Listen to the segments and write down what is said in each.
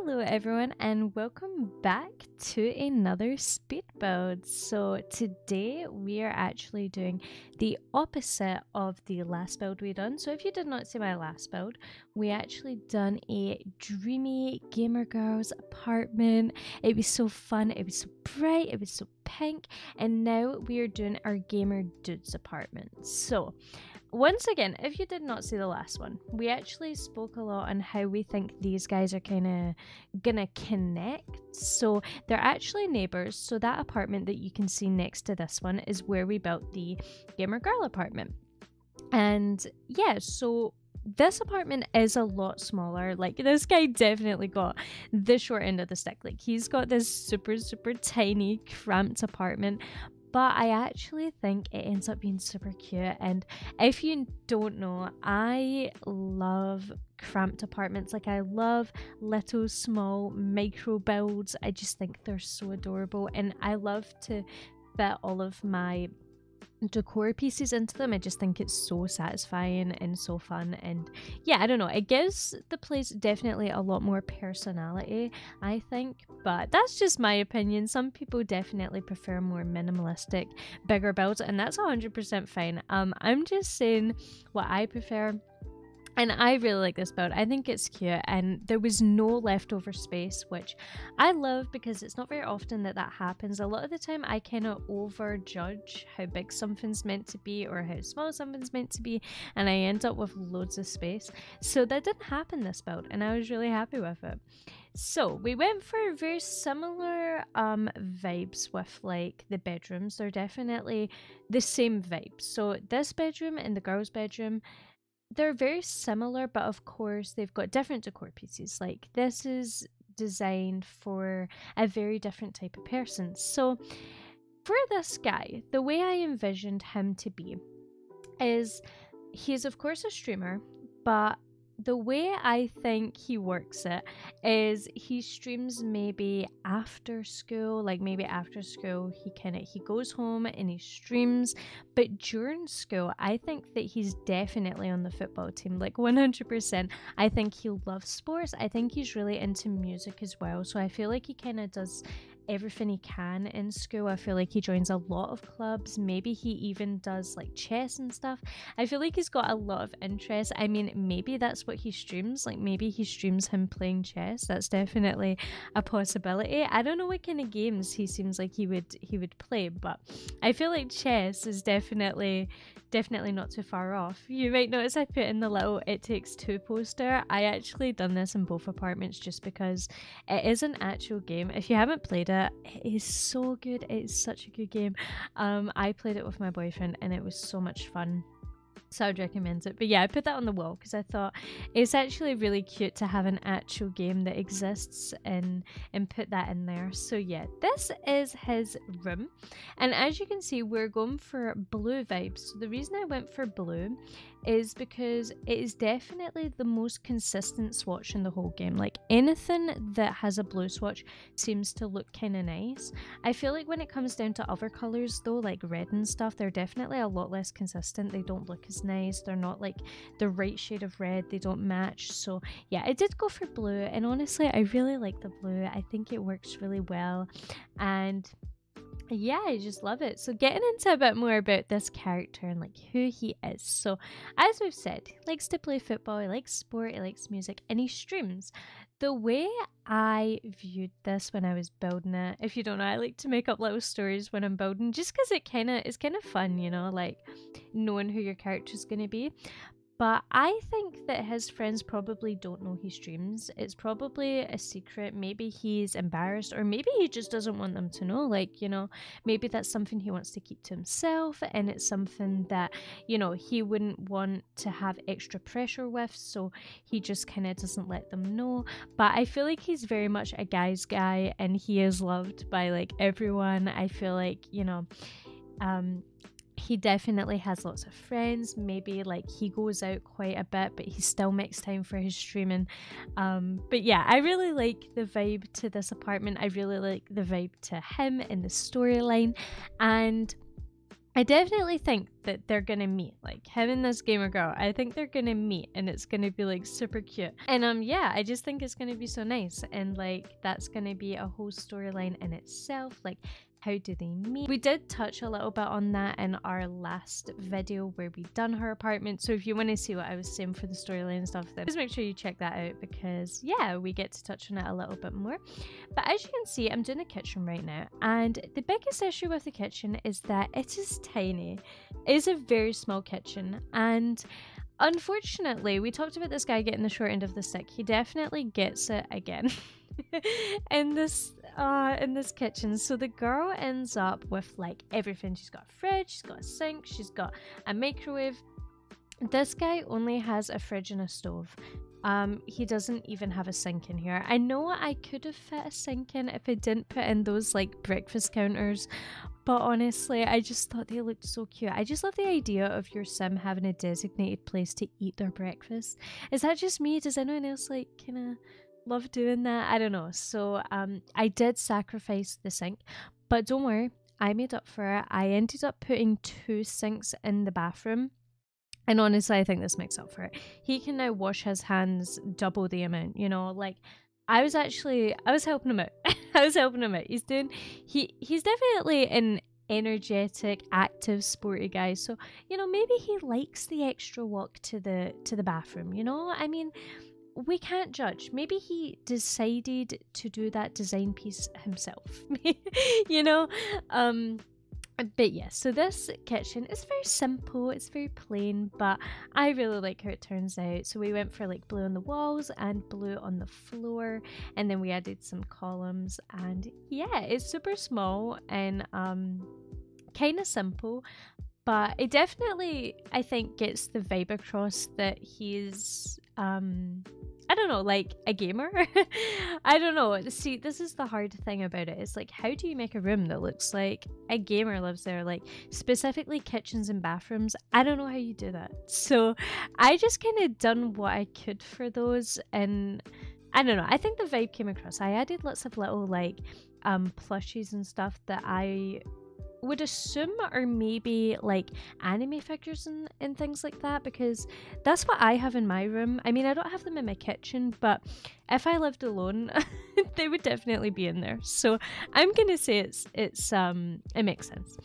Hello everyone and welcome back to another speed build. So today we are actually doing the opposite of the last build we done. So if you did not see my last build, we actually done a dreamy gamer girl's apartment. It was so fun, it was so bright, it was so pink, and now we are doing our gamer dude's apartment. So once again, if you did not see the last one, we actually spoke a lot on how we think these guys are kind of gonna connect. So they're actually neighbors. So that apartment that you can see next to this one is where we built the gamer girl apartment. And yeah, so this apartment is a lot smaller. Like, this guy definitely got the short end of the stick. Like, he's got this super tiny cramped apartment, but I actually think it ends up being super cute. And if you don't know, I love cramped apartments. Like, I love little small micro builds. I just think they're so adorable, and I love to fit all of my decor pieces into them. I just think it's so satisfying and so fun, and yeah, I don't know, it gives the place definitely a lot more personality, I think, but that's just my opinion. Some people definitely prefer more minimalistic, bigger builds, and that's 100% fine. I'm just saying what I prefer. And I really like this build. I think it's cute, and there was no leftover space, which I love because it's not very often that happens. A lot of the time I kind of overjudge how big something's meant to be or how small something's meant to be, and I end up with loads of space. So that didn't happen this build, and I was really happy with it. So we went for very similar vibes with like the bedrooms. They're definitely the same vibes. So this bedroom and the girls' bedroom, they're very similar, but of course they've got different decor pieces. Like, this is designed for a very different type of person. So for this guy, the way I envisioned him to be is he's of course a streamer, but the way I think he works it is he streams maybe after school. Like, maybe after school he goes home and he streams, but during school I think that he's definitely on the football team, like 100%. I think he loves sports. I think he's really into music as well, so I feel like he kind of does everything he can in school. I feel like he joins a lot of clubs. Maybe he even does like chess and stuff. I feel like he's got a lot of interest. I mean, maybe that's what he streams. Like, maybe he streams him playing chess. That's definitely a possibility. I don't know what kind of games he seems like he would play, but I feel like chess is definitely not too far off. You might notice I put in the little "It Takes Two" poster. I actually done this in both apartments just because it is an actual game. If you haven't played it, it is so good. It is such a good game. I played it with my boyfriend and it was so much fun, so I'd recommend it. But yeah, I put that on the wall because I thought it's actually really cute to have an actual game that exists and put that in there. So yeah, this is his room, and as you can see, we're going for blue vibes. So the reason I went for blue is because it is definitely the most consistent swatch in the whole game. Like, anything that has a blue swatch seems to look kind of nice. I feel like when it comes down to other colors though, like red and stuff, they're definitely a lot less consistent. They don't look as nice. They're not like the right shade of red. They don't match. So yeah, I did go for blue, and honestly I really like the blue. I think it works really well, and yeah, I just love it. So getting into a bit more about this character and like who he is. So as we've said, he likes to play football, he likes sport, he likes music, and he streams. The way I viewed this when I was building it, if you don't know, I like to make up little stories when I'm building, just because it's kind of fun, you know, like knowing who your character's going to be. But I think that his friends probably don't know he streams. It's probably a secret. Maybe he's embarrassed, or maybe he just doesn't want them to know. Like, you know, maybe that's something he wants to keep to himself, and it's something that, you know, he wouldn't want to have extra pressure with, so he just kind of doesn't let them know. But I feel like he's very much a guy's guy, and he is loved by like everyone. I feel like, you know, he definitely has lots of friends. Maybe like he goes out quite a bit, but he still makes time for his streaming. But yeah, I really like the vibe to this apartment. I really like the vibe to him and the storyline, and I definitely think that they're gonna meet, like him and this gamer girl. I think they're gonna meet and it's gonna be like super cute. And yeah, I just think it's gonna be so nice, and like that's gonna be a whole storyline in itself. Like, how do they meet? We did touch a little bit on that in our last video where we done her apartment. So if you want to see what I was saying for the storyline and stuff, then just make sure you check that out, because yeah, we get to touch on it a little bit more. But as you can see, I'm doing the kitchen right now, and the biggest issue with the kitchen is that it is tiny. It is a very small kitchen, and unfortunately, we talked about this guy getting the short end of the stick. He definitely gets it again in this kitchen. So the girl ends up with like everything. She's got a fridge, she's got a sink, she's got a microwave. This guy only has a fridge and a stove. He doesn't even have a sink in here. I know I could have fit a sink in if I didn't put in those like breakfast counters, but honestly, I just thought they looked so cute. I just love the idea of your sim having a designated place to eat their breakfast. Is that just me? Does anyone else like kind of love doing that? I don't know. So I did sacrifice the sink, but don't worry, I made up for it. I ended up putting 2 sinks in the bathroom. And honestly, I think this makes up for it. He can now wash his hands double the amount, you know, like I was helping him out. I was helping him out. He's definitely an energetic, active, sporty guy. So, you know, maybe he likes the extra walk to the bathroom, you know? I mean, we can't judge. Maybe he decided to do that design piece himself. You know? But yeah, so this kitchen is very simple, it's very plain, but I really like how it turns out. So we went for like blue on the walls and blue on the floor, and then we added some columns, and yeah, it's super small and kind of simple, but it definitely, I think, gets the vibe across that he's I don't know, like a gamer. I don't know. See, this is the hard thing about it. It's like, how do you make a room that looks like a gamer lives there? Like, specifically kitchens and bathrooms. I don't know how you do that. So I just kind of done what I could for those, and I don't know. I think the vibe came across. I added lots of little like plushies and stuff that I would assume are maybe like anime figures and things like that, because that's what I have in my room. I mean, I don't have them in my kitchen, but if I lived alone, they would definitely be in there. So I'm gonna say it makes sense.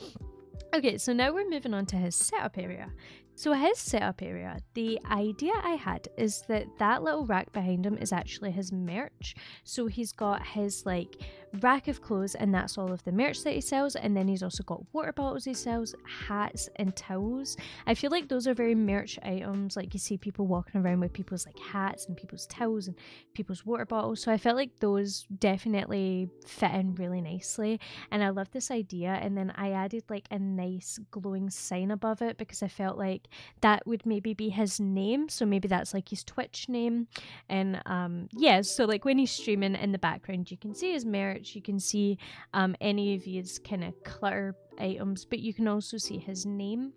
Okay, so now we're moving on to his setup area. So his setup area, the idea I had is that little rack behind him is actually his merch. So he's got his like rack of clothes, and that's all of the merch that he sells, and then he's also got water bottles he sells, hats and towels. I feel like those are very merch items. Like you see people walking around with people's like hats and people's towels and people's water bottles, so I felt like those definitely fit in really nicely, and I love this idea. And then I added like a nice glowing sign above it, because I felt like that would maybe be his name, so maybe that's like his Twitch name. And yeah, so like when he's streaming, in the background you can see his merch, you can see any of his kind of clutter items, but you can also see his name.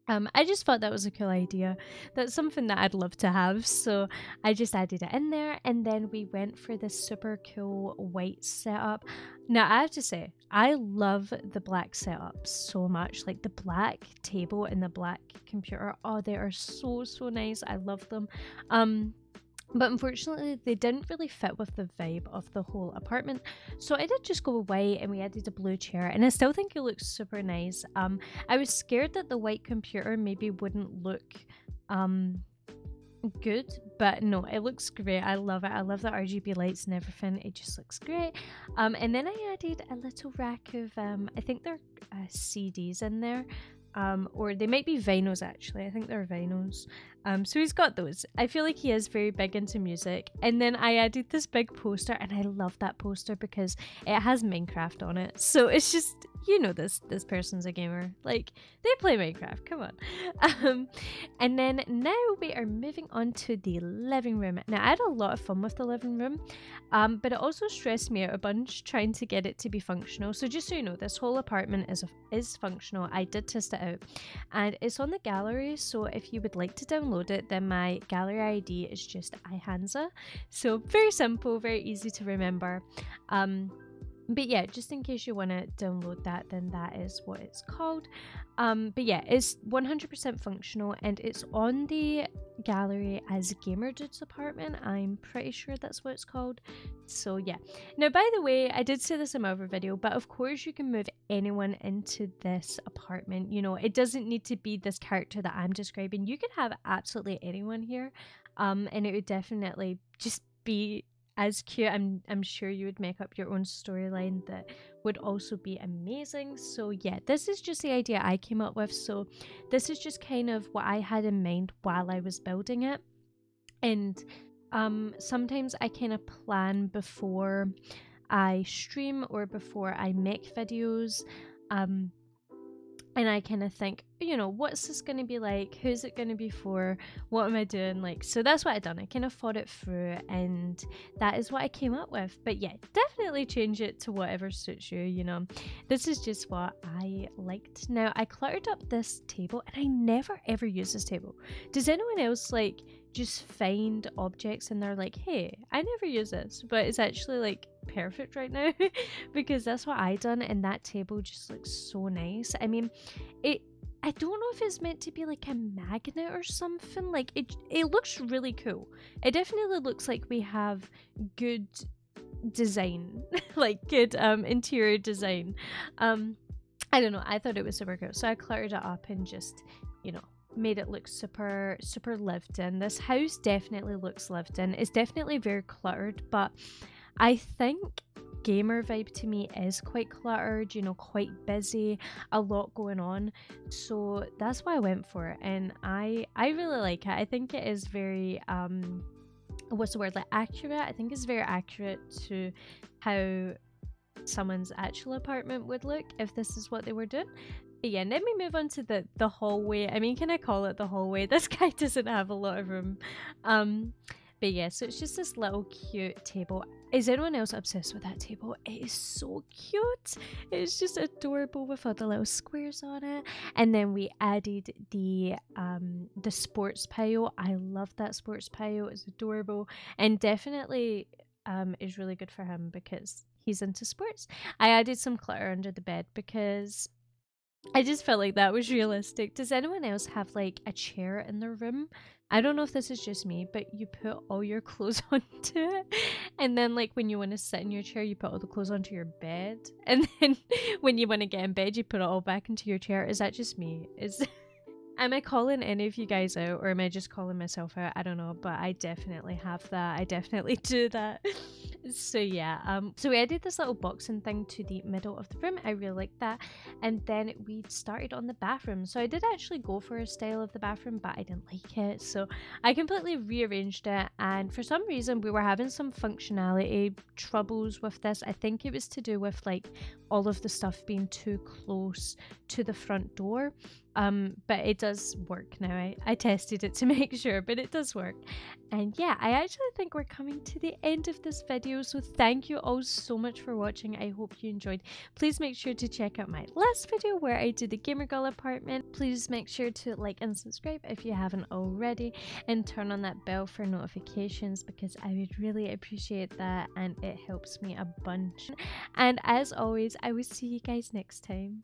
I just thought that was a cool idea. That's something that I'd love to have, so I just added it in there. And then we went for this super cool white setup. Now I have to say, I love the black setup so much. Like the black table and the black computer, oh, they are so nice. I love them. But unfortunately, they didn't really fit with the vibe of the whole apartment. So I did just go away and we added a blue chair, and I still think it looks super nice. I was scared that the white computer maybe wouldn't look good, but no, it looks great. I love it. I love the RGB lights and everything. It just looks great. And then I added a little rack of, I think they're CDs in there. Or they might be vinyls actually. I think they're vinyls. So he's got those. I feel like he is very big into music. And then I added this big poster, and I love that poster because it has Minecraft on it. So it's just, you know, this person's a gamer. Like, they play Minecraft, come on. And then now we are moving on to the living room. Now I had a lot of fun with the living room, but it also stressed me out a bunch trying to get it to be functional. So just so you know, this whole apartment is functional. I did test it out, and it's on the gallery. So if you would like to download it, then my gallery ID is just iHanza. So very simple, very easy to remember. But yeah, just in case you want to download that, then that is what it's called. But yeah, it's 100% functional, and it's on the gallery as Gamer Dude's apartment. I'm pretty sure that's what it's called. So yeah. Now, by the way, I did say this in my other video, but of course you can move anyone into this apartment. You know, it doesn't need to be this character that I'm describing. You can have absolutely anyone here, and it would definitely just be as cute. I'm sure you would make up your own storyline that would also be amazing. So yeah, this is just the idea I came up with. So this is just kind of what I had in mind while I was building it. And sometimes I kind of plan before I stream or before I make videos. And I kind of think, you know, what's this going to be like? Who's it going to be for? What am I doing? Like, so that's what I done. I kind of thought it through, and that is what I came up with. But yeah, definitely change it to whatever suits you, you know. This is just what I liked. Now, I cluttered up this table, and I never ever use this table. Does anyone else, like, just find objects and they're like, hey, I never use this, but it's actually like perfect right now? Because that's what I done, and that table just looks so nice. I mean, I don't know if it's meant to be like a magnet or something. Like it looks really cool. It definitely looks like we have good design, like good interior design. I don't know, I thought it was super cool, so I cluttered it up and just, you know, made it look super lived in. This house definitely looks lived in. It's definitely very cluttered, but I think gamer vibe to me is quite cluttered, you know, quite busy, a lot going on. So that's why I went for it, and I really like it. I think it is very what's the word, like accurate. I think it's very accurate to how someone's actual apartment would look if this is what they were doing. But yeah, let me move on to the hallway. I mean, can I call it the hallway? This guy doesn't have a lot of room. But yeah, so it's just this little cute table. Is anyone else obsessed with that table? It is so cute. It's just adorable with all the little squares on it. And then we added the sports pile. I love that sports pile. It's adorable, and definitely is really good for him because he's into sports. I added some clutter under the bed because I just felt like that was realistic. Does anyone else have like a chair in their room? I don't know if this is just me, but you put all your clothes onto it. And then like when you want to sit in your chair, you put all the clothes onto your bed. And then when you want to get in bed, you put it all back into your chair. Is that just me? Am I calling any of you guys out, or am I just calling myself out? I don't know, but I definitely have that. I definitely do that. So yeah, so we added this little boxing thing to the middle of the room. I really like that. And then we started on the bathroom. So I did actually go for a style of the bathroom, but I didn't like it. So I completely rearranged it. And for some reason, we were having some functionality troubles with this. I think it was to do with like all of the stuff being too close to the front door. But it does work now. I tested it to make sure, but it does work. And yeah, I actually think we're coming to the end of this video, so thank you all so much for watching. I hope you enjoyed. Please make sure to check out my last video where I did the gamer girl apartment. Please make sure to like and subscribe if you haven't already, and turn on that bell for notifications because I would really appreciate that, and it helps me a bunch. And as always, I will see you guys next time.